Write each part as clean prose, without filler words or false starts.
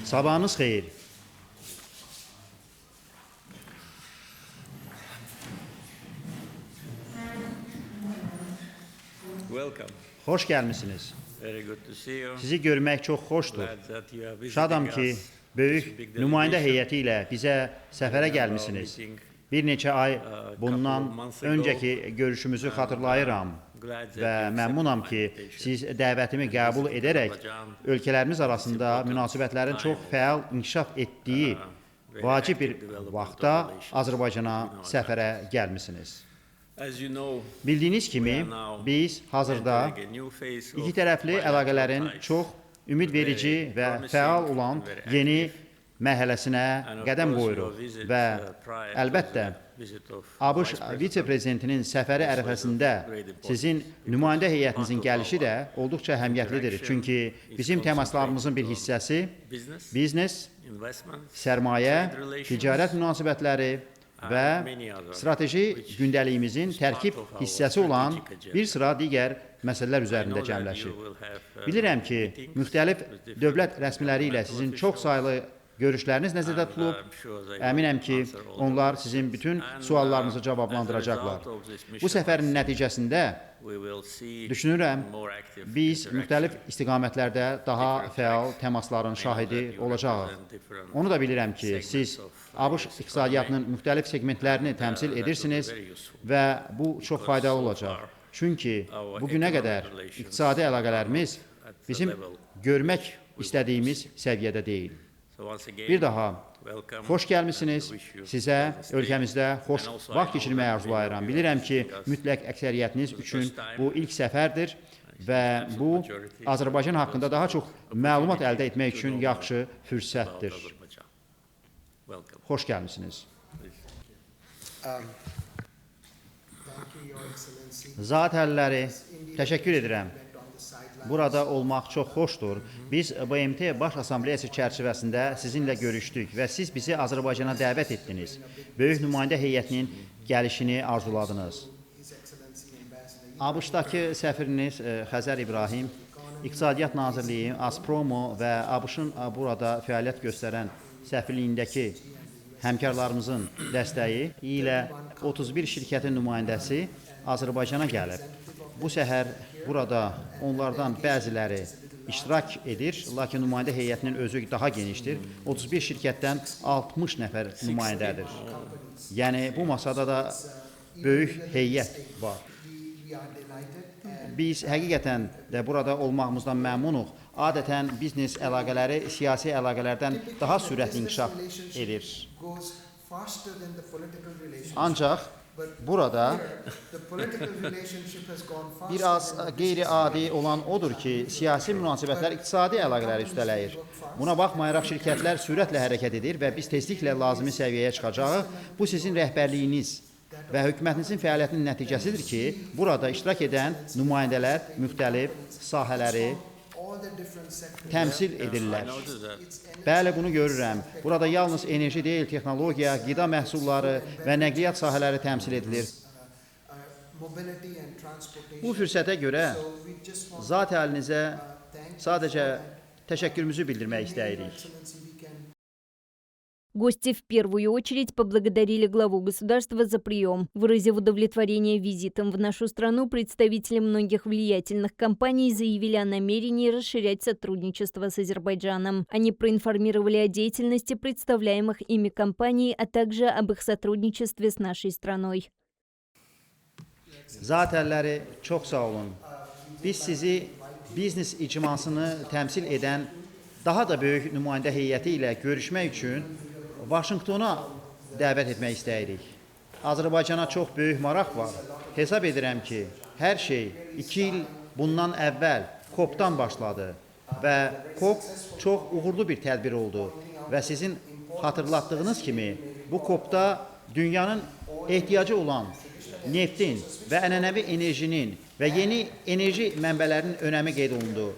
Sabahınız xeyir. Welcome. Xoş gəlmisiniz. Very good to see you. Sizi görmək çox xoşdur. Glad that you are Şadam visiting ki, us. böyük It's a big nümayəndə delegation. heyəti ilə bizə səfərə gəlmisiniz. Bir neçə ay bundan öncəki görüşümüzü xatırlayıram və məmnunam ki, siz dəvətimi qəbul edərək ölkələrimiz arasında münasibətlərin çox fəal inkişaf etdiyi vacib bir vaxtda Azərbaycana səfərə gəlmisiniz. As you know, Bildiyiniz kimi, biz hazırda entering a new phase of İki tərəfli əlaqələrin çox ümidverici və fəal olan yeni mərhələsinə qədəm qoyuruq və əlbəttə ABŞ vitse-prezidentinin səfəri ərəfəsində sizin nümayəndə heyətinizin gəlişi də olduqca əhəmiyyətlidir. Çünki bizim təmaslarımızın bir hissəsi biznes, sərmayə, ticarət münasibətləri və strateji gündəliyimizin tərkib hissəsi olan bir sıra digər məsələlər üzərində cəmləşir. Bilirəm ki, müxtəlif dövlət rəsmiləri ilə sizin çox saylı görüşləriniz nəzərdə tutulub. Əminəm ki, onlar sizin bütün suallarınızı cavablandıracaqlar. Bu səfərin nəticəsində düşünürəm, biz müxtəlif istiqamətlərdə daha fəal təmasların şahidi olacağıq. Onu da bilirəm ki, siz ABŞ iqtisadiyyatının müxtəlif segmentlərini təmsil edirsiniz və bu çox faydalı olacaq. Çünki bugünə qədər iqtisadi əlaqələrimiz bizim görmək istədiyimiz səviyyədə deyil. Bir daha xoş gəlmisiniz. Sizə ölkəmizdə xoş vaxt keçirməyi arzulayıram. Bilirəm ki, mütləq əksəriyyətiniz üçün bu ilk səfərdir və bu Azərbaycan haqqında daha çox məlumat əldə etmək üçün yaxşı fürsətdir. Xoş gəlmisiniz. Zat əlləri, təşəkkür edirəm. Burada olmaq çox xoşdur. Biz BMT Baş Assambleyası çərçivəsində sizinlə görüşdük və siz bizi Azərbaycana dəvət etdiniz. Böyük nümayəndə heyətinin gəlişini arzuladınız. ABŞ-dakı səfiriniz Xəzər İbrahim, İqtisadiyyat Nazirliyi, Azpromo və ABŞ-ın burada fəaliyyət göstərən səfirliyindəki həmkarlarımızın dəstəyi ilə 31 şirkətin nümayəndəsi Azərbaycana gəlib. Bu səhər burada onlardan bəziləri iştirak edir, lakin nümayəndə heyətinin özü daha genişdir. 31 şirkətdən 60 nəfər nümayəndədir. Yəni, bu masada da böyük heyət var. Biz həqiqətən də burada olmağımızdan məmnunuq. Adətən biznes əlaqələri siyasi əlaqələrdən daha sürətli inkişaf edir. Ancaq burada biraz qeyri-adi olan odur ki, siyasi münasibətlər iqtisadi əlaqələri üstələyir. Buna baxmayaraq şirkətlər sürətlə hərəkət edir və biz tezliklə lazımi səviyyəyə çıxacağıq. Bu sizin rəhbərliyiniz və hökumətinizin fəaliyyətinin nəticəsidir ki, burada iştirak edən nümayəndələr müxtəlif sahələri təmsil edirlər. Bəli, bunu görürəm. Burada yalnız enerji deyil, texnologiya, qida məhsulları və nəqliyyat sahələri təmsil edilir. Bu fürsətə görə zat əlinizə sadəcə təşəkkürümüzü bildirmək istəyirik. Гости в первую очередь поблагодарили главу государства за прием. Выразив удовлетворение визитом в нашу страну, представители многих влиятельных компаний заявили о намерении расширять сотрудничество с Азербайджаном. Они проинформировали о деятельности представляемых ими компаний, а также об их сотрудничестве с нашей страной. Zat əlləri, çox sağ olun. Biz sizi biznes icmasını təmsil edən daha da böyük nümayəndə heyəti ilə görüşmək üçün Vaşinqtona dəvət etmək istəyirik. Azərbaycana çox böyük maraq var. Hesab edirəm ki, hər şey 2 il bundan əvvəl COP-dan başladı və COP çox uğurlu bir tədbir oldu və sizin xatırlatdığınız kimi bu COP-da dünyanın ehtiyacı olan neftin və ənənəvi enerjinin və yeni enerji mənbələrinin önəmi qeyd olundu.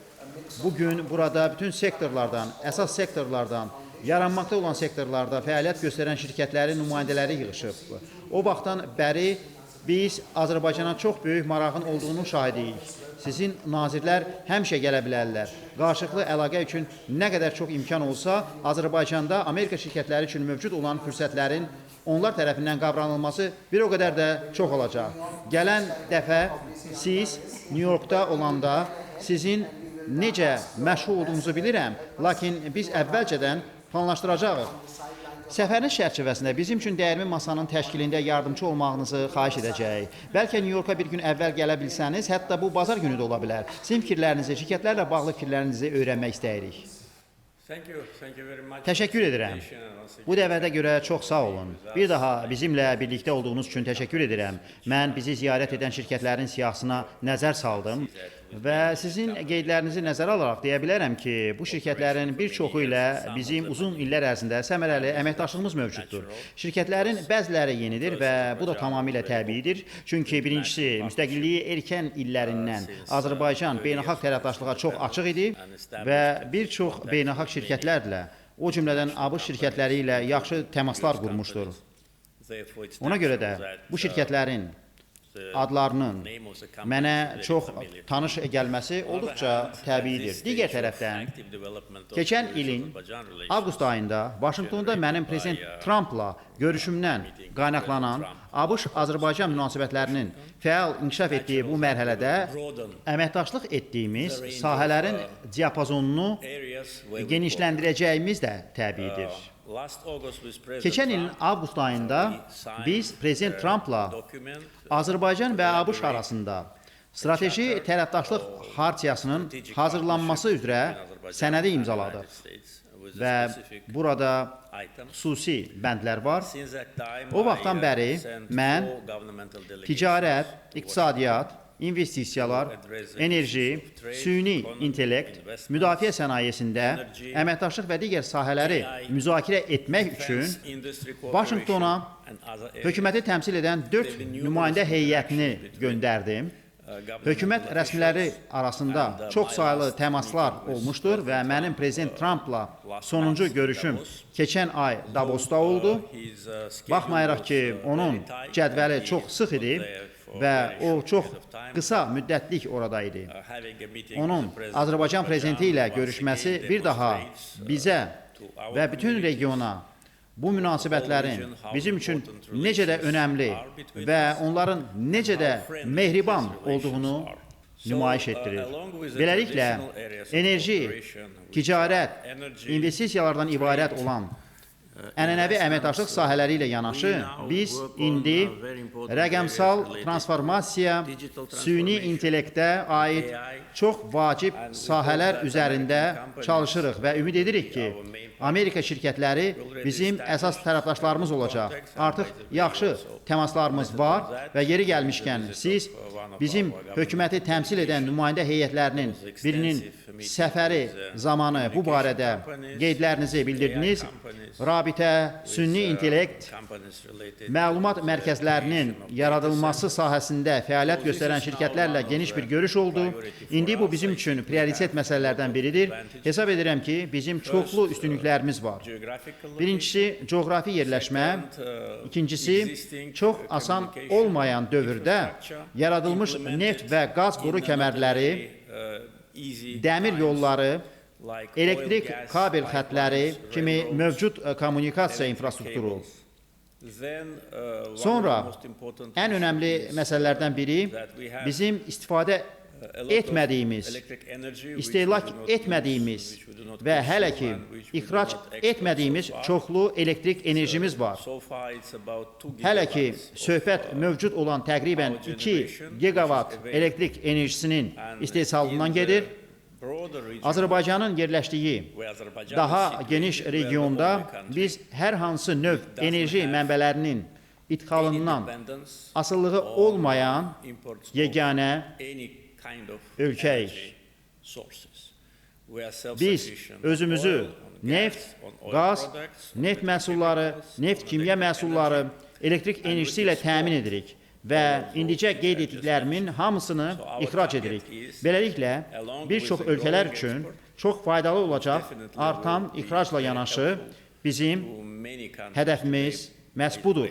Bugün burada bütün sektorlardan, əsas sektorlardan, yaranmaqda olan sektorlarda fəaliyyət göstərən şirkətlərin nümayəndələri yığışıb. O vaxtdan bəri biz Azərbaycana çox böyük marağın olduğunu şahidiyik. sizin nazirlər həmişə gələ bilərlər. Qarşılıqlı əlaqə üçün nə qədər çox imkan olsa, Azərbaycanda Amerika şirkətləri üçün mövcud olan fürsətlərin onlar tərəfindən qavranılması bir o qədər də çox olacaq. Gələn dəfə siz New Yorkda olanda sizin necə məşğul olduğunuzu bilirəm, lakin biz əvvəlcədən planlaşdıracağıq. Səfərin çərçivəsində bizim üçün dəyirmi masanın təşkilində yardımcı olmağınızı xahiş edəcəyik. Bəlkə New Yorka bir gün əvvəl gələ bilsəniz, hətta bu bazar günü də ola bilər. Sizin fikirlərinizi, şirkətlərlə bağlı fikirlərinizi öyrənmək istəyirik. Təşəkkür edirəm. Bu dəvətə görə çox sağ olun. Bir daha bizimlə birlikdə olduğunuz üçün təşəkkür edirəm. Mən bizi ziyarət edən şirkətlərin siyahısına nəzər saldım və sizin qeydlərinizi nəzərə alaraq deyə bilərəm ki, bu şirkətlərin bir çoxu ilə bizim uzun illər ərzində səmərəli əməkdaşlığımız mövcuddur. Şirkətlərin bəziləri yenidir və bu da tamamilə təbiidir. Çünki birincisi, müstəqilliyi erkən illərindən Azərbaycan beynəlxalq tərəfdaşlığa çox açıq idi və bir çox beynəlxalq şirkətlərlə, o cümlədən ABŞ şirkətləri ilə yaxşı təmaslar qurmuşdur. Ona görə də bu şirkətlərin adlarının mənə çox tanış gəlməsi olduqca təbiidir. Digər tərəfdən, keçən ilin avqust ayında Vaşinqtonda mənim Prezident Trumpla görüşümdən qaynaqlanan ABŞ-Azərbaycan münasibətlərinin fəal inkişaf etdiyi bu mərhələdə əməkdaşlıq etdiyimiz sahələrin diapazonunu genişləndirəcəyimiz də təbiidir. Keçən ilin avqust ayında biz Prezident Trumpla Azərbaycan və ABŞ arasında strateji tərəfdaşlıq xartiyasının hazırlanması üzrə sənədi imzaladıq və burada xüsusi bəndlər var. O vaxtdan bəri mən ticarət, iqtisadiyyat, investisiyalar, enerji, süni intellekt, müdafiə sənayesində əməkdaşlıq və digər sahələri müzakirə etmək üçün Vaşinqtona hökuməti təmsil edən 4 nümayəndə heyətini göndərdim. Hökumət rəsmiləri arasında çox saylı təmaslar olmuşdur və mənim Prezident Trumpla sonuncu görüşüm keçən ay Davosda oldu. Baxmayaraq ki, onun cədvəli çox sıx idi və o çox qısa müddətlik orada idi. Onun Azərbaycan prezidenti ilə görüşməsi bir daha bizə və bütün regiona bu münasibətlərin bizim üçün necə də önəmli və onların necə də mehriban olduğunu nümayiş etdirir. Beləliklə, enerji, ticarət, investisiyalardan ibarət olan ənənəvi əməkdaşlıq sahələri ilə yanaşı, biz indi rəqəmsal transformasiya, süni intellektə aid çox vacib sahələr üzərində çalışırıq və ümid edirik ki, Amerika şirkətləri bizim əsas tərəfdaşlarımız olacaq. Artıq yaxşı təmaslarımız var və yeri gəlmişkən siz bizim hökuməti təmsil edən nümayəndə heyətlərinin birinin səfəri zamanı bu barədə qeydlərinizi bildirdiniz. Rabitə, sünni intellekt, məlumat mərkəzlərinin yaradılması sahəsində fəaliyyət göstərən şirkətlərlə geniş bir görüş oldu. İndi bu bizim üçün prioritet məsələlərdən biridir. Hesab edirəm ki, bizim çoxlu üstünlüklərimiz var. Birincisi, coğrafi yerləşmə. İkincisi, çox asan olmayan dövrdə yaradılmış neft və qaz boru kəmərləri, dəmir yolları, elektrik kabel xətləri kimi mövcud kommunikasiya infrastrukturu. Sonra ən önəmli məsələlərdən biri bizim istifadə etmədiyimiz, istehlak etmədiyimiz və hələ ki ixrac etmədiyimiz çoxlu elektrik enerjimiz var. Hələ ki söhbət mövcud olan təqribən 2 gigavat elektrik enerjisinin istehsalından gedir. Azərbaycanın yerləşdiyi daha geniş regionda biz hər hansı növ enerji mənbələrinin idxalından asılılığı olmayan yeganə ölkəyik. Biz özümüzü neft, qaz, neft məhsulları, neft kimya məhsulları, elektrik enerjisi ilə təmin edirik və indicə qeyd etdiklərimin hamısını ixrac edirik. Beləliklə, bir çox ölkələr üçün çox faydalı olacaq artan ixracla yanaşı bizim hədəfimiz məhz budur.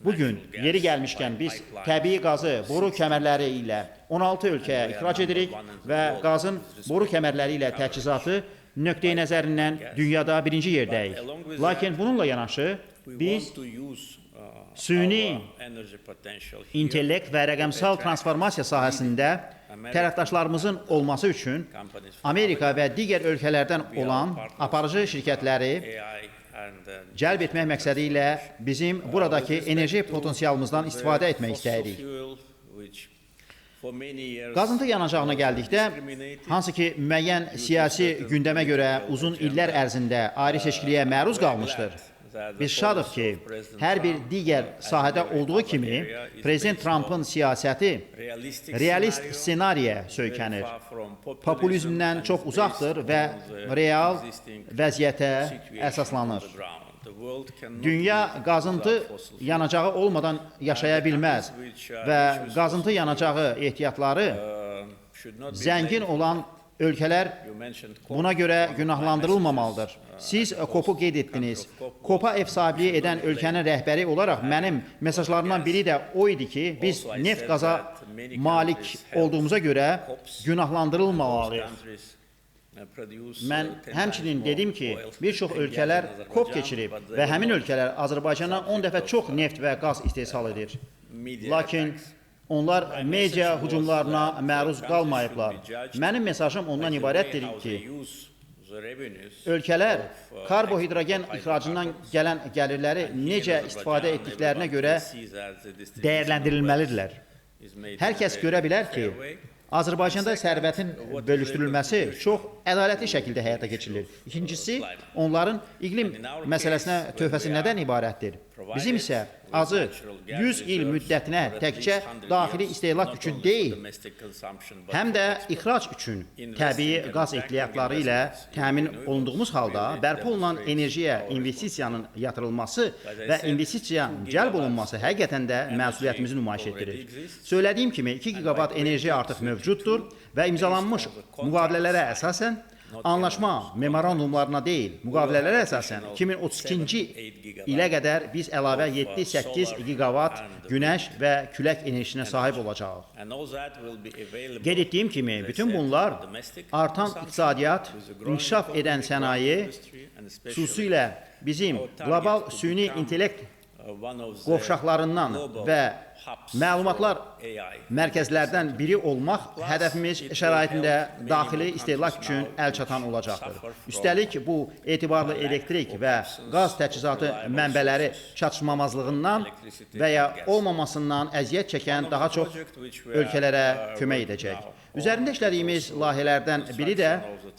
Bugün yeri gəlmişkən biz təbii qazı boru kəmərləri ilə 16 ölkəyə ixrac edirik və qazın boru kəmərləri ilə təchizatı nöqteyi nəzərindən dünyada birinci yerdəyik. Lakin bununla yanaşı biz süni intellekt və rəqəmsal transformasiya sahəsində tərəfdaşlarımızın olması üçün Amerika və digər ölkələrdən olan aparıcı şirkətləri cəlb etmək məqsədi ilə bizim buradakı enerji potensialımızdan istifadə etmək istəyirik. Qazıntı yanacağına gəldikdə, hansı ki müəyyən siyasi gündəmə görə uzun illər ərzində ayrı seçkiliyə məruz qalmışdır. Biz şadıq ki, hər bir digər sahədə olduğu kimi Prezident Trump'ın siyasəti realist ssenariyə söykənir. Populizmdən çox uzaqdır və real vəziyyətə əsaslanır. Dünya qazıntı yanacağı olmadan yaşaya bilməz və qazıntı yanacağı ehtiyatları zəngin olan ölkələr buna görə günahlandırılmamalıdır. Siz COP-u qeyd etdiniz. COP-a ev sahibliyi edən ölkənin rəhbəri olaraq mənim mesajlarımdan biri də o idi ki, biz neft qaza malik olduğumuza görə günahlandırılmamalıyıq. Mən həmçinin dedim ki, bir çox ölkələr COP keçirib və həmin ölkələr Azərbaycandan 10 dəfə çox neft və qaz istehsal edir. Lakin onlar media hücumlarına məruz qalmayıblar. Mənim mesajım ondan ibarətdir ki, ölkələr karbohidrogen ixracından gələn gəlirləri necə istifadə etdiklərinə görə dəyərləndirilməlidirlər. Hər kəs görə bilər ki, Azərbaycanda sərvətin bölüşdürülməsi çox ədalətli şəkildə həyata keçirilir. İkincisi, onların iqlim məsələsinə töhfəsi nədən ibarətdir? Bizim isə azı 100 il müddətinə təkcə daxili istehlak üçün deyil, həm də ixrac üçün təbii qaz ehtiyatları ilə təmin olunduğumuz halda bərpa olunan enerjiyə investisiyanın yatırılması və investisiyanın cəlb olunması həqiqətən də məsuliyyətimizi nümayiş etdirir. Söylədiyim kimi 2 gigavat enerji artıq mövcuddur və imzalanmış müqavilələrə əsasən anlaşma memorandumlarına deyil, müqavilələrə əsasən 2032-ci ilə qədər biz əlavə 7-8 gigavat günəş və külək enerjisinə sahib olacağıq. Qeyd etdiyim kimi, bütün bunlar artan iqtisadiyyat, inkişaf edən sənaye, xüsusilə bizim qlobal süni intellekt qovşaqlarından və məlumatlar mərkəzlərdən biri olmaq hədəfimiz şəraitində daxili istehlak üçün əlçatan olacaqdır. Üstəlik, bu etibarlı elektrik və qaz təchizatı mənbələri çatışmamazlığından və ya olmamasından əziyyət çəkən daha çox ölkələrə kömək edəcək. Üzərində işlədiyimiz layihələrdən biri də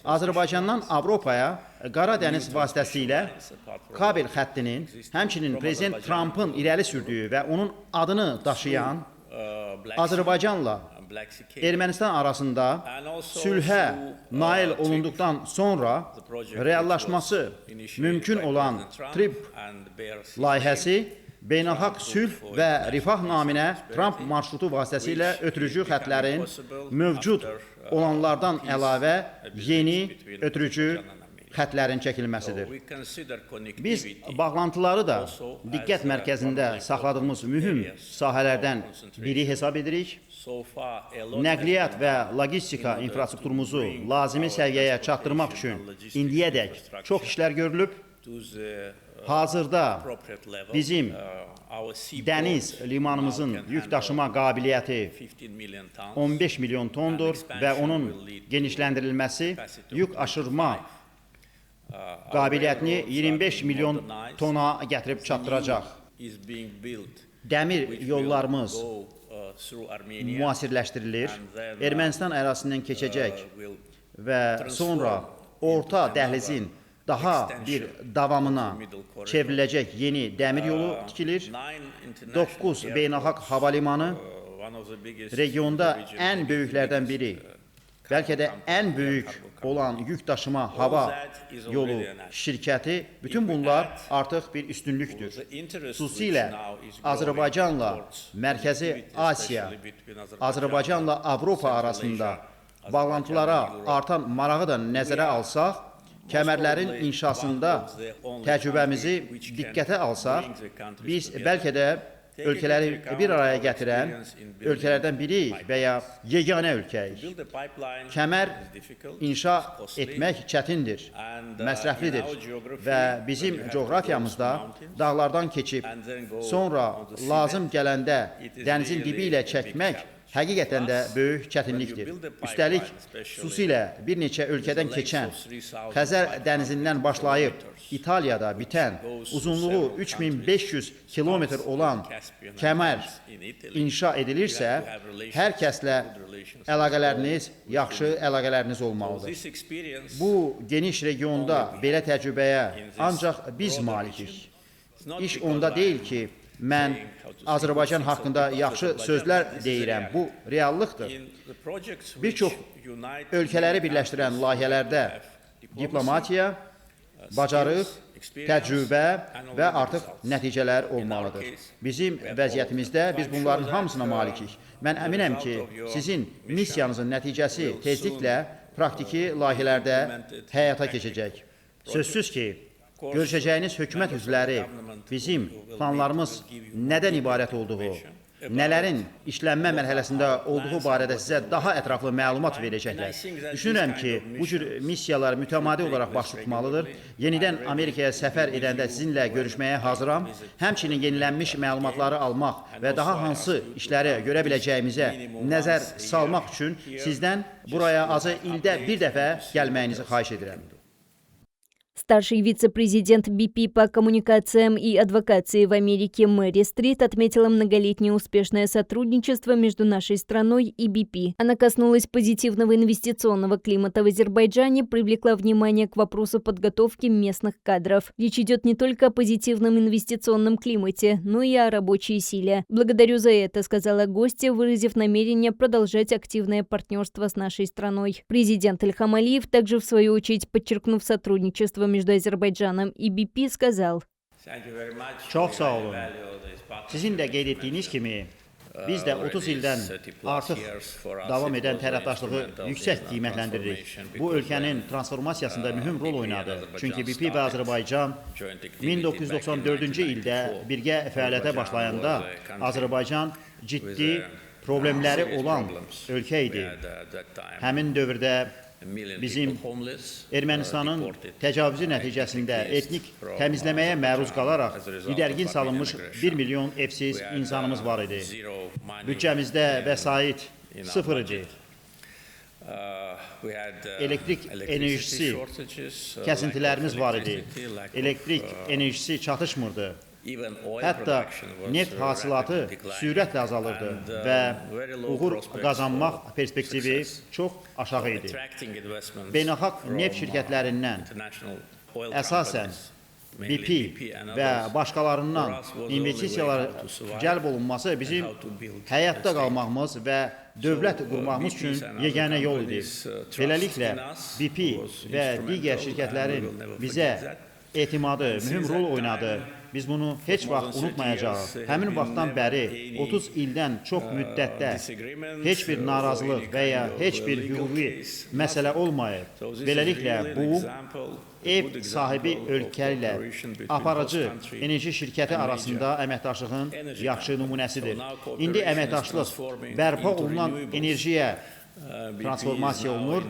Azərbaycandan Avropaya Qara dəniz vasitəsilə kabel xəttinin, həmçinin Prezident Trump'ın irəli sürdüyü və onun adını daşıyan Azərbaycanla Ermənistan arasında sülhə nail olunduqdan sonra reallaşması mümkün olan TRIP layihəsi beynəlxalq sülh və rifah naminə Trump marşrutu vasitəsilə ötürücü xətlərin mövcud olanlardan əlavə yeni ötürücü xətlərin çəkilməsidir. Biz bağlantıları da diqqət mərkəzində saxladığımız mühüm sahələrdən biri hesab edirik. Nəqliyyat və logistika infrastrukturumuzu lazımi səviyyəyə çatdırmaq üçün indiyədək çox işlər görülüb. Hazırda bizim dəniz limanımızın yük daşıma qabiliyyəti 15 milyon tondur və onun genişləndirilməsi yük aşırma qabiliyyətini 25 milyon tona gətirib çatdıracaq. Dəmir yollarımız müasirləşdirilir, Ermənistan ərazisindən keçəcək və sonra orta dəhlizin daha bir davamına çevriləcək yeni dəmir yolu tikilir. 9 beynəlxalq hava limanı regionda ən böyüklərdən biri, bəlkə də ən böyük olan yük daşıma hava yolu şirkəti, bütün bunlar artıq bir üstünlükdür. Xüsusilə Azərbaycanla Mərkəzi Asiya, Azərbaycanla Avropa arasında bağlantılara artan marağı da nəzərə alsaq, kəmərlərin inşasında təcrübəmizi diqqətə alsaq, biz bəlkə də ölkələri bir araya gətirən ölkələrdən biriyik və ya yeganə ölkəyik. Kəmər inşa etmək çətindir, məsrəflidir və bizim coğrafiyamızda dağlardan keçib, sonra lazım gələndə dənizin dibi ilə çəkmək həqiqətən də böyük çətinlikdir. Üstəlik, xüsusilə bir neçə ölkədən keçən, Xəzər dənizindən başlayıb İtaliyada bitən, uzunluğu 3500 kilometr olan kəmər inşa edilirsə, hər kəslə əlaqələriniz, yaxşı əlaqələriniz olmalıdır. Bu geniş regionda belə təcrübəyə ancaq biz malikik. İş onda deyil ki, mən Azərbaycan haqqında yaxşı sözlər deyirəm. Bu reallıqdır. Bir çox ölkələri birləşdirən layihələrdə diplomatiya, bacarıq, təcrübə və artıq nəticələr olmalıdır. Bizim vəziyyətimizdə biz bunların hamısına malikik. Mən əminəm ki, sizin missiyanızın nəticəsi tezliklə praktiki layihələrdə həyata keçəcək. Sözsüz ki, görüşəcəyiniz hökumət üzvləri bizim planlarımız nədən ibarət olduğu, nələrin işlənmə mərhələsində olduğu barədə sizə daha ətraflı məlumat verəcəklər. Düşünürəm ki, bu cür missiyalar mütəmadi olaraq baş tutmalıdır. Yenidən Amerikaya səfər edəndə sizinlə görüşməyə hazıram. Həmçinin yenilənmiş məlumatları almaq və daha hansı işləri görə biləcəyimizə nəzər salmaq üçün sizdən buraya azı ildə bir dəfə gəlməyinizi xahiş edirəm. Старший вице-президент BP по коммуникациям и адвокации в Америке Мэри Стрит отметила многолетнее успешное сотрудничество между нашей страной и BP. Она коснулась позитивного инвестиционного климата в Азербайджане, привлекла внимание к вопросу подготовки местных кадров. Речь идет не только о позитивном инвестиционном климате, но и о рабочей силе. «Благодарю за это», — сказала гостья, выразив намерение продолжать активное партнерство с нашей страной. Президент Ильхам Алиев также, в свою очередь, подчеркнув сотрудничество между Азербайджаном и BP, сказал: Çox sağ olun. Sizin də qeyd etdiyiniz kimi, biz də 30 ildən artıq davam edən tərəfdaşlığı yüksək qiymətləndiririk. Bu, ölkənin transformasiyasında mühüm rol oynadı. Çünki BP və Azərbaycan 1994-cü ildə birgə fəaliyyətə başlayanda Azərbaycan ciddi problemləri olan ölkə idi. Həmin dövrdə bizim Ermənistanın təcavüzü nəticəsində etnik təmizləməyə məruz qalaraq didərgin salınmış 1 milyon evsiz insanımız var idi. Büdcəmizdə vəsait sıfır idi. Elektrik enerjisi kəsintilərimiz var idi. Elektrik enerjisi çatışmırdı. Hətta neft hasilatı sürətlə azalırdı və uğur qazanmaq perspektivi çox aşağı idi. Beynəlxalq neft şirkətlərindən əsasən BP və başqalarından investisiyalar cəlb olunması bizim həyatda qalmağımız və dövlət qurmağımız üçün yeganə yol idi. Beləliklə, BP və digər şirkətlərin bizə etimadı mühüm rol oynadı. Biz bunu heç vaxt unutmayacağıq. Həmin vaxtdan bəri 30 ildən çox müddətdə heç bir narazılıq və ya heç bir hüquqi məsələ olmayıb. Beləliklə, bu ev sahibi ölkə ilə aparıcı enerji şirkəti arasında əməkdaşlığın yaxşı nümunəsidir. İndi əməkdaşlıq bərpa olunan enerjiyə transformasiya olunur.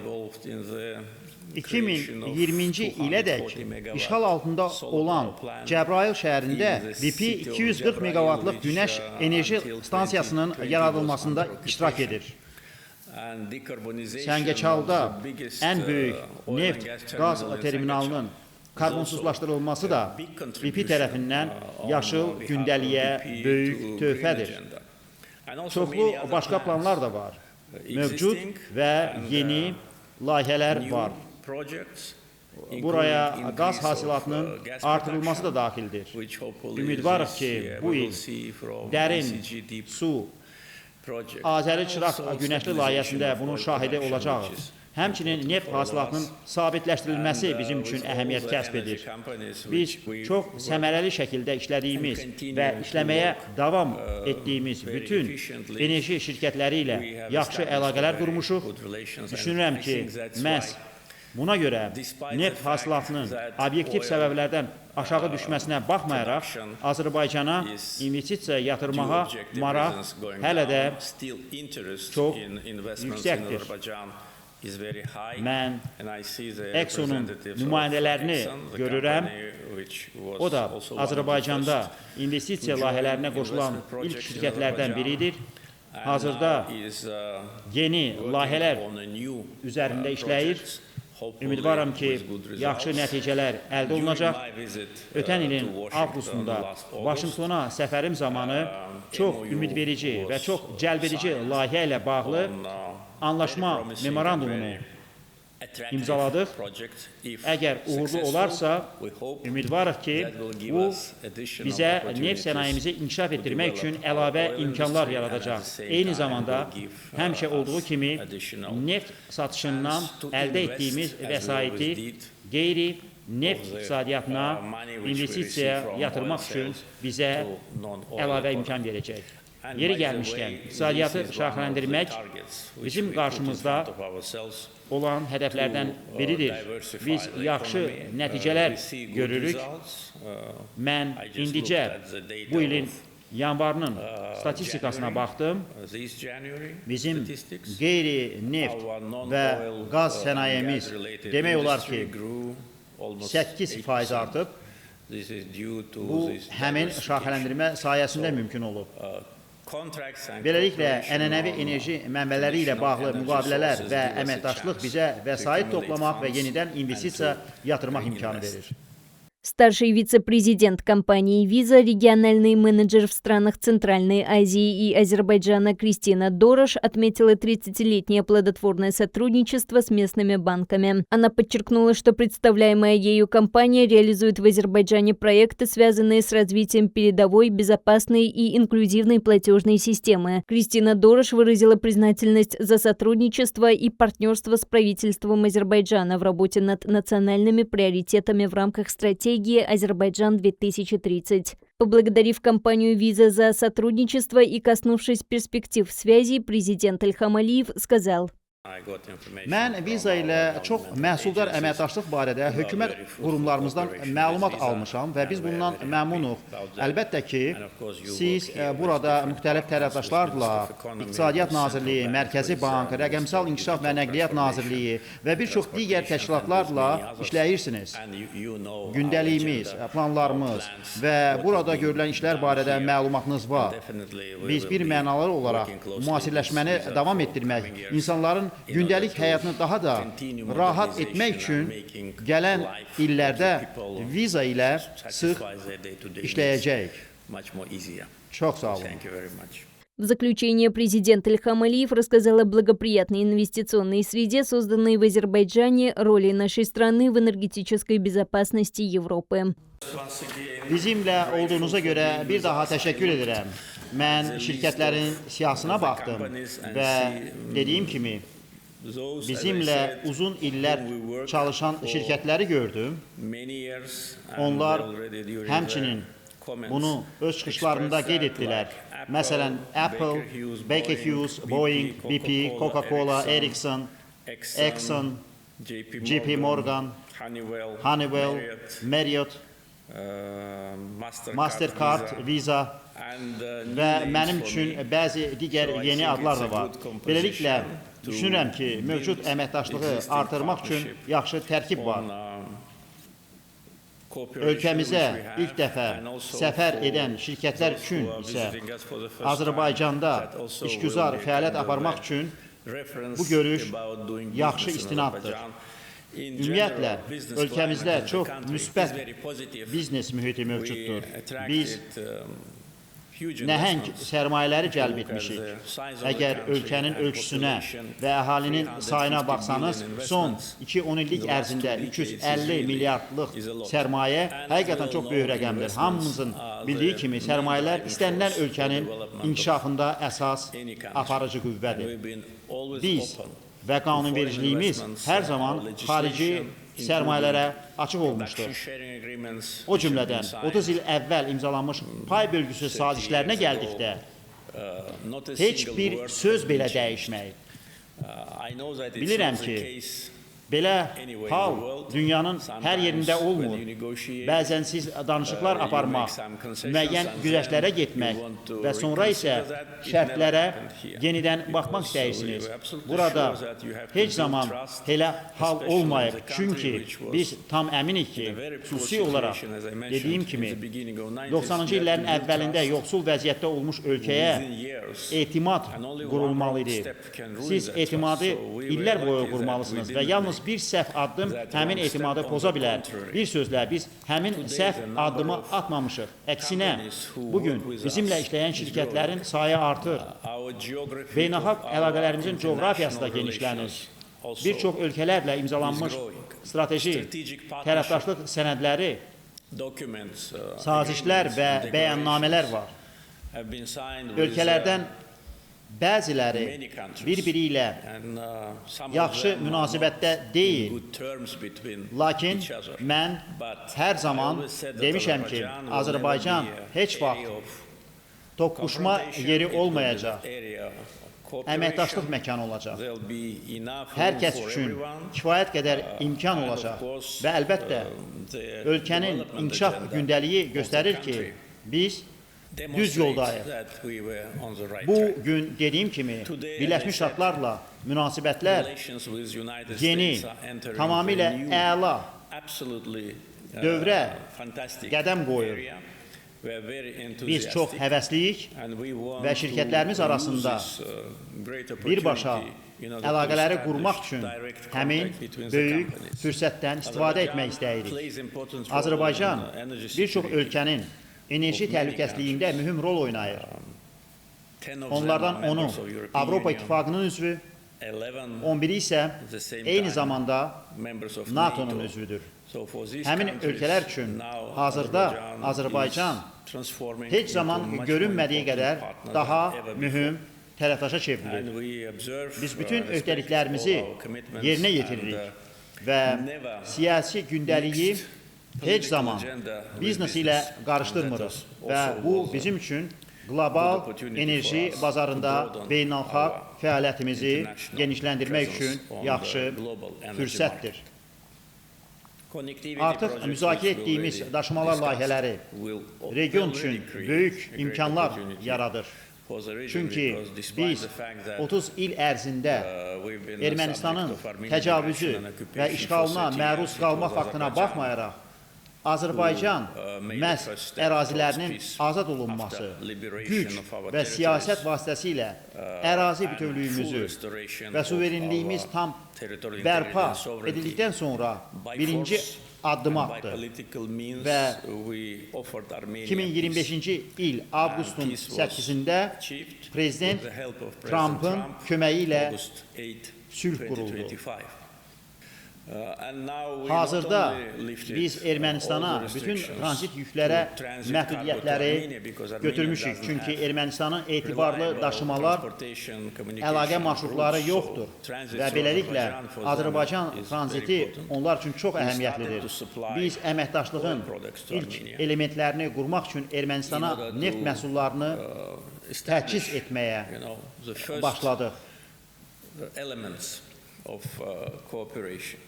2020-ci ilədək işğal altında olan Cəbrayıl şəhərində BP 240 meqavatlıq günəş enerji stansiyasının yaradılmasında iştirak edir. Səngəçalda ən böyük neft qaz terminalının karbonsuzlaşdırılması da BP tərəfindən yaşıl gündəliyə böyük töhfədir. Çoxlu başqa planlar da var. Mövcud və yeni layihələr var. Buraya qaz hasilatının artırılması da daxildir. Ümidvarıq ki, bu il dərin su Azəri Çıraq günəşli layihəsində bunun şahidi olacağıq. Həmçinin neft hasilatının sabitləşdirilməsi bizim üçün əhəmiyyət kəsb edir. Biz çox səmərəli şəkildə işlədiyimiz və işləməyə davam etdiyimiz bütün enerji şirkətləri ilə yaxşı əlaqələr qurmuşuq. Düşünürəm ki, məhz Buna görə neft hasilatının obyektiv səbəblərdən aşağı düşməsinə baxmayaraq, Azərbaycana investisiya yatırmağa maraq hələ də çox yüksəkdir. Mən Exxon'un nümayəndələrini görürəm. O da Azərbaycanda investisiya layihələrinə qoşulan ilk şirkətlərdən biridir. Hazırda yeni layihələr üzərində işləyir. Ümidvaram ki, yaxşı nəticələr əldə olunacaq. Ötən ilin avqustunda Vaşinqtona səfərim zamanı çox ümidverici və çox cəlbedici layihə ilə bağlı anlaşma memorandumunu imzaladıq. Əgər uğurlu olarsa, ümidvarıq ki, bu bizə neft sənayemizi inkişaf etdirmək üçün əlavə imkanlar yaradacaq. Eyni zamanda, həmişə olduğu kimi, neft satışından əldə etdiyimiz vəsaiti qeyri-neft iqtisadiyyatına investisiyaya yatırmaq üçün bizə əlavə imkan verəcək. Yeri gəlmişkən, iqtisadiyyatı şaxələndirmək bizim qarşımızda olan hədəflərdən biridir. Biz yaxşı nəticələr görürük. Mən indicə bu ilin yanvarının statistikasına baxdım. Bizim qeyri-neft və qaz sənayemiz demək olar ki, 8% artıb. Bu, həmin şaxələndirmə sayəsində mümkün olub. Beləliklə, ənənəvi enerji mənbələri ilə bağlı müqavilələr və əməkdaşlıq bizə vəsait toplamaq və yenidən investisiya yatırmaq imkanı verir. Старший вице-президент компании «Виза», региональный менеджер в странах Центральной Азии и Азербайджана Кристина Дорош отметила 30-летнее плодотворное сотрудничество с местными банками. Она подчеркнула, что представляемая ею компания реализует в Азербайджане проекты, связанные с развитием передовой, безопасной и инклюзивной платежной системы. Кристина Дорош выразила признательность за сотрудничество и партнерство с правительством Азербайджана в работе над национальными приоритетами в рамках стратегии «Азербайджан 2030». Поблагодарив компанию «Виза» за сотрудничество и коснувшись перспектив связи, президент Ильхам Алиев сказал: Mən Viza ilə çox məhsuldar əməkdaşlıq barədə hökumət qurumlarımızdan məlumat almışam və biz bundan məmnunuq. Əlbəttə ki, siz burada müxtəlif tərəfdaşlarla İqtisadiyyat Nazirliyi, Mərkəzi Bank, Rəqəmsal İnkişaf və Nəqliyyat Nazirliyi və bir çox digər təşkilatlarla işləyirsiniz. Gündəliyimiz, planlarımız və burada görülən işlər barədə məlumatınız var. Biz bir mənalı olaraq müasirləşməni davam etdirmək, insanların gündəlik həyatını daha da rahat etmək üçün gələn illərdə Viza ilə sıx işləyəcəyik. Çox sağ olun. В заключение президент Ильхам Алиев рассказал о благоприятной инвестиционной среде, созданной в Азербайджане, роли нашей страны в энергетической безопасности Европы. Bizimlə olduğunuza görə bir daha təşəkkür edirəm. Mən şirkətlərin siyahısına baxdım və dediyim kimi, bizimlə uzun illər çalışan şirkətləri gördüm. Onlar həmçinin bunu öz çıxışlarında qeyd etdilər. Məsələn, Apple, Baker Hughes, Boeing, BP, Coca-Cola, Ericsson, Exxon, JP Morgan, Honeywell, Marriott, Mastercard, Visa və mənim üçün bəzi digər yeni adlar da var. Beləliklə, düşünürəm ki, mövcud əməkdaşlığı artırmaq üçün yaxşı tərkib var. Ölkəmizə ilk dəfə səfər edən şirkətlər üçün isə Azərbaycanda işgüzar fəaliyyət aparmaq üçün bu görüş yaxşı istinaddır. Ümumiyyətlə, ölkəmizdə çox müsbət biznes mühiti mövcuddur. Biz nəhəng sərmayələri cəlb etmişik. Əgər ölkənin ölçüsünə və əhalinin sayına baxsanız, son 2-10 illik ərzində 350 milyardlıq sərmayə həqiqətən çox böyük rəqəmdir. Hamımızın bildiyi kimi sərmayələr istənilən ölkənin inkişafında əsas aparıcı qüvvədir. Biz və qanunvericiliyimiz hər zaman xarici sərmayələrə açıq olmuşdur. O cümlədən 30 il əvvəl imzalanmış pay bölgüsü sazişlərinə gəldikdə heç bir söz belə dəyişməyib. Bilirəm ki, Belə anywhere in hal the world. dünyanın hər yerində Sometimes olmur. when you negotiate, Bəzən siz danışıqlar you aparmaq, make some concessions müəyyən and güzəştlərə then getmək you want to və sonra isə reconsider that, it şərtlərə never happened here. yenidən baxmaq Because istəyirsiniz. we were absolutely Burada sure that you have to heç build zaman trust, elə hal especially olmayıb. in the country Çünki which was biz tam əminik ki, in a very poor xüsusi olaraq situation, as I mentioned, dediyim in kimi the beginning of 90s, 90-cı you illərin have to build əvvəlində trust yoxsul vəziyyətdə olmuş ölkəyə within years. etimad And only one qurulmalı wrong idi. step can ruin Siz that etimadı trust. So we were illər boyu lucky that qurmalısınız we və didn't yalnız make bir səhv addım that həmin wrong etimadı step. poza On the bilər. contrary. Bir sözlə biz həmin Today səhv the number addımı of atmamışıq. Əksinə, companies who bugün work with bizimlə us işləyən is şirkətlərin growing. sayı artır. Our geography Beynəlxalq of our əlaqələrimizin coğrafiyası da international genişlənir. relations also Bir çox ölkələrlə imzalanmış is growing. strateji Strategic partnership tərəfdaşlıq sənədləri, documents, sazişlər və agreements, bəyannamələr var. have been signed with, Ölkələrdən bəziləri many countries. bir-biri ilə And, some of yaxşı them are münasibətdə not deyil. in good terms between Lakin each other. mən But hər I zaman always said that demişəm ki, Azerbaijan will Azərbaycan never be a heç vaxt area of toqquşma confrontation. yeri It will be olmayacaq, the area of cooperation. əməkdaşlıq məkanı olacaq. There'll be enough Hər room kəs for üçün everyone. kifayət qədər imkan And of olacaq course, və əlbəttə the ölkənin development inkişaf agenda gündəliyi of the göstərir ki, country biz demonstrates yoldayıq. that we were on the right bu track. gün dediyim kimi Today, Birləşmiş as I said, Ştatlarla münasibətlər Relations with United yeni, States are entering tamamilə a new, əla absolutely, dövrə fantastic qədəm qoyur. area. We are very Biz çox enthusiastic. həvəsliyik And we want və to şirkətlərimiz use arasında this, great birbaşa opportunity, you know, to əlaqələri establish qurmaq üçün direct həmin contact between the böyük companies. fürsətdən istifadə etmək istəyirik. plays important role Azərbaycan in energy bir çox security. ölkənin enerji təhlükəsizliyində mühüm rol oynayır. 10 of them Onlardan are 10-u members of European Avropa Union, İttifaqının üzvü, 11 11-i isə the same eyni time zamanda members of NATO-nun NATO. üzvüdür. So for these Həmin countries, ölkələr üçün now hazırda Azərbaycan is transforming heç into zaman much görünmədiyi more qədər important partner daha than ever mühüm tərəfdaşa before. çevrilir. And we observe, Biz bütün respect öhdəliklərimizi all our commitments yerinə and, yetiririk və never siyasi gündəliyi mixed heç zaman political agenda with biznes ilə business. qarışdırmırıq That was və also bu was a bizim üçün qlobal good opportunity enerji for us bazarında to broaden beynəlxalq our fəaliyyətimizi international genişləndirmək presence üçün on the yaxşı global energy fürsətdir. Connectivity Artıq projects müzakirə which we etdiyimiz already daşımalar discussed layihələri will region already üçün create böyük a great imkanlar opportunity yaradır. for the region Çünki because despite biz the fact that, 30 il ərzində we've been Ermənistanın subject of Armenian təcavüzü aggression and və occupation işğalına for 30 məruz years, qalma it was faktına Azerbaijan baxmayaraq, Azərbaycan made məhz the first step ərazilərinin towards peace azad olunması, after liberation güc of our və siyasət territories, vasitəsilə ərazi and bütövlüyümüzü full restoration və of suverenliyimiz our tam territorial bərpa integrity and sovereignty. edildikdən sonra By birinci force addım and by atdı. political means, Və we offered Armenia 2025-ci il avqustun peace was 8-də achieved Prezident with the help of President Trump'ın Trump, köməyi ilə August 8, sülh quruldu. 2025. And now we Hazırda not only lifted biz Ermənistana all the bütün restrictions tranzit yüklərə to transit məhdudiyyətləri cargo to Armenia because Armenia götürmüşük. doesn't Çünki have Ermənistanın etibarlı reliable daşımalar transportation, communication əlaqə marşrutları routes, so yoxdur transit və through beləliklə Azerbaijan for them Azərbaycan is very tranziti important. onlar üçün çox We əhəmiyyətlidir. started to supply Biz əməkdaşlığın oil products to ilk Armenia. elementlərini qurmaq üçün Ermənistana In order to, neft məhsullarını establish, təchiz etməyə the first başladıq. elements of cooperation.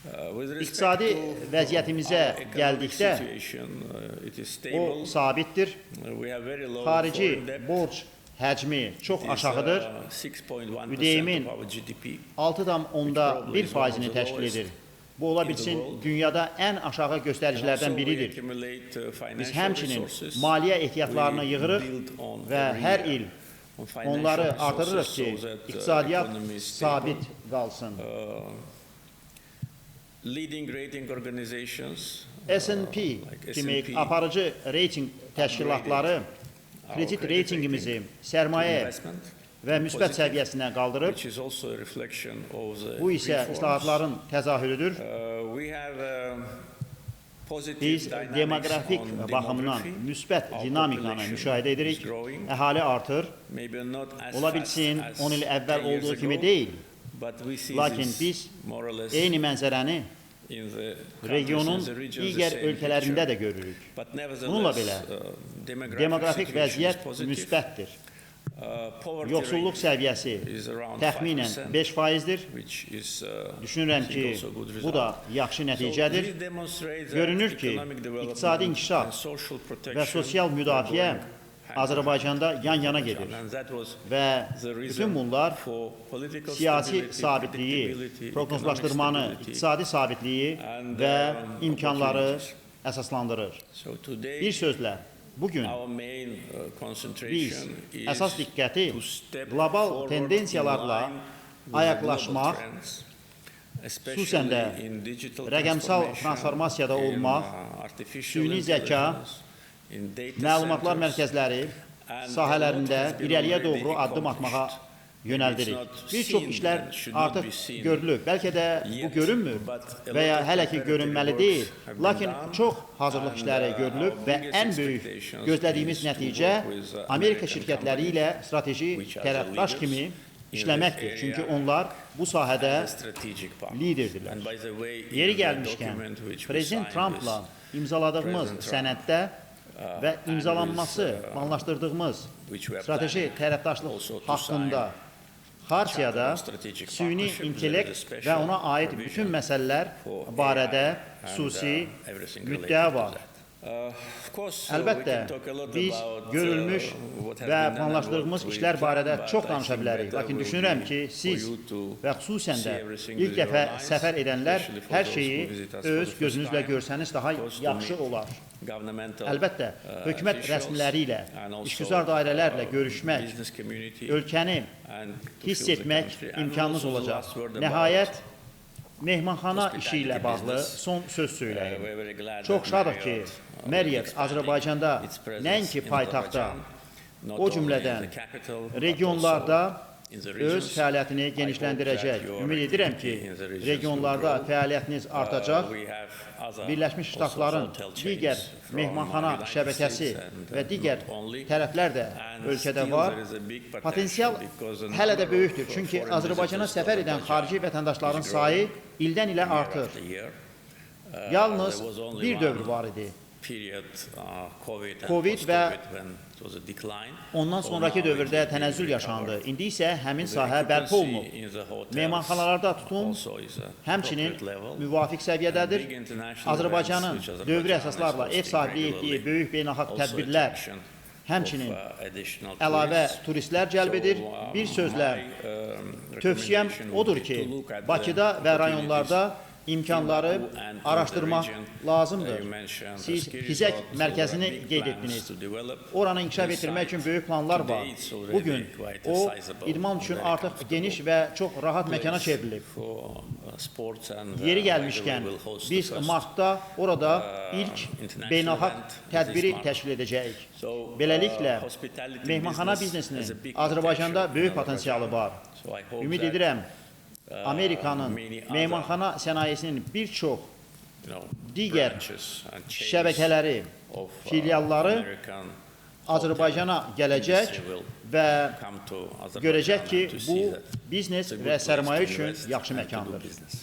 With respect İqtisadi to vəziyyətimizə our economic gəldikdə situation, it is o stable. sabitdir. We have very low Xarici foreign debt. borc həcmi çox It is, aşağıdır. 6.1% Üdeyimin of our GDP. 6,1%-ni təşkil edir. Bu ola bilsin dünyada ən aşağı göstəricilərdən Also, we biridir. accumulate, Biz financial həmçinin resources. maliyyə ehtiyatlarını We yığırıq build on və every hər year il on financial onları resources artırırıq so ki, that, iqtisadiyyat economy is stable. sabit qalsın. Leading rating organizations, S&P like kimi S&P, aparıcı reyting təşkilatları kredit credit reytingimizi sərmayə investment, və müsbət positive, səviyyəsinə qaldırıb. which is also a reflection of the Bu isə reforms. islahatların təzahürüdür. We have positive Biz dynamics demoqrafik on baxımdan demography. müsbət Our dinamikanı population müşahidə is edirik. growing. Əhali artır. Maybe not as Ola fast bilsin as 10 il əvvəl 10 years olduğu kimi ago, deyil. but we see Lakin this biz more or less eyni mənzərəni in the regionun countries and the regions, digər the same ölkələrində picture. də görürük. But Bununla nevertheless, belə demographic demoqrafik situation is vəziyyət positive. müsbətdir. Poverty yoxsulluq rate səviyyəsi is around təxminən 5%, 5%-dir. which is, Düşünürəm ki, also good bu da result. yaxşı So nəticədir. this demonstrates that Görünür ki, economic development iqtisadi inkişaf and social və protection sosial müdafiə are going Azərbaycanda yan-yana gedir. And that was Və the bütün reason bunlar for political siyasi stability, sabitliyi, predictability, proqnozlaşdırmanı, economic stability. iqtisadi sabitliyi and, və imkanları opportunities. əsaslandırır. So today, Bir sözlə, bugün our main biz concentration is əsas diqqəti to step qlobal forward tendensiyalarla in line with the ayaqlaşmaq, global trends, xüsusən də especially in digital rəqəmsal transformation, transformasiyada in, olmaq, artificial süni zəka, intelligence, in data məlumatlar centers, mərkəzləri and sahələrində a lot has been irəliyə already doğru addım atmağa accomplished. yönəldirik. It's not Bir çox seen işlər and should not artıq be seen görülüb. Bəlkə də bu yet, görünmür but a və ya lot of hələ ki preparative görünməli works deyil. have been Lakin done, çox hazırlıq and, işləri görülüb our və biggest ən böyük expectations gözlədiyimiz is to nəticə work with, Amerika American şirkətləri ilə strateji which are the tərəfdaş leaders kimi in işləməkdir. this Çünki area onlar bu sahədə the strategic part. liderdirlər. And by the way, in Yeri the gəlmişkən, document which we Prezident signed Trumpla with imzaladığımız President Trump, sənəddə və and imzalanması, with, planlaşdırdığımız which we are strateji planning tərəfdaşlıq also to haqqında Xartiyada Charter of Strategic süni Partnership, intellekt there is a special və ona aid provision bütün məsələlər for barədə AI xüsusi and, everything müddəa related to var. that. Of course, Əlbəttə, we can talk a lot biz about, görülmüş what has və been done and planlaşdırdığımız what we işlər barədə can, çox but I danışa think bilərik. better Lakin will düşünürəm be ki, for siz you to və xüsusən də see everything ilk with your dəfə eyes, səfər edənlər especially for hər those şeyi who visit us for the öz first gözünüzlə time, görsəniz daha because to yaxşı meet olar. governmental, Əlbəttə, hökumət officials rəsmiləri ilə, and also, işgüzar dairələrlə görüşmək, business community ölkəni and to hiss feel the etmək country. And imkanınız also the olacaq. last word about, Nəhayət, mehmanxana işi ilə hospitality bağlı business. son söz söyləyim. we're very glad Çox that şadıq ki, Marriott, Marriott expanding Azərbaycanda its presence nəinki in paytaxtda, Azerbaijan, not o only in cümlədən the capital, but regionlarda also in the öz regions. fəaliyyətini I hope genişləndirəcək. that your Ümid edirəm ki, activity in the regions regionlarda will grow. fəaliyyətiniz artacaq. We have other Birləşmiş also Ştatların hotel chains digər from mehmanxana United şəbəkəsi States and, və digər not only. tərəflər də And ölkədə still var. there is a big Potensial potential because a hələ də number böyükdür. of Çünki foreign Azərbaycana visitors to səfər edən Azerbaijan xarici vətəndaşların is sayı growing ildən ilə year artır. after year. Yalnız There was only bir one dövr var idi. period, COVID and Covid və post-COVID when it was a decline. Ondan So sonraki now it dövrdə will be tənəzzül recovered. yaşandı. İndi isə həmin The sahə bərpa occupancy olunub. in the hotels Mehmanxanalarda tutun, also is a həmçinin appropriate level. müvafiq səviyyədədir. Big international Azərbaycanın events which dövrü Azerbaijan əsaslarla is ev sahibliyi hosting etdiyi böyük beynəlxalq also tədbirlər, attraction həmçinin of, additional əlavə tourists. turistlər cəlb edir. So, Bir sözlə, my, tövsiyəm recommendation odur would be ki, to look at the Bakıda və opportunities rayonlarda imkanları in Baku and in the araşdırmaq region. lazımdır. You mentioned Siz ski Xizək resorts, mərkəzini big qeyd plans etdiniz. to develop Oranı inkişaf this etdirmək üçün site. böyük planlar var. Today it's already Bugün quite o sizable, idman üçün very artıq comfortable geniş və çox rahat məkana place çevrilib. for, sports and, Yeri by the way, gəlmişkən we'll host the biz first, martda orada ilk international beynəlxalq event tədbiri this month. təşkil edəcəyik. So, Beləliklə, hospitality mehmanxana business biznesinin has a big Azərbaycanda potential böyük in potensialı var. So I hope Ümid that, edirəm, Amerikanın many other, mehmanxana sənayesinin bir çox you know, digər branches and chains şəbəkələri, of, filialları American Azərbaycana gələcək business will və come to Azerbaijan görəcək ki, and to bu see that biznes it's a good və place sərmayə to üçün invest yaxşı and to do məkandır. business.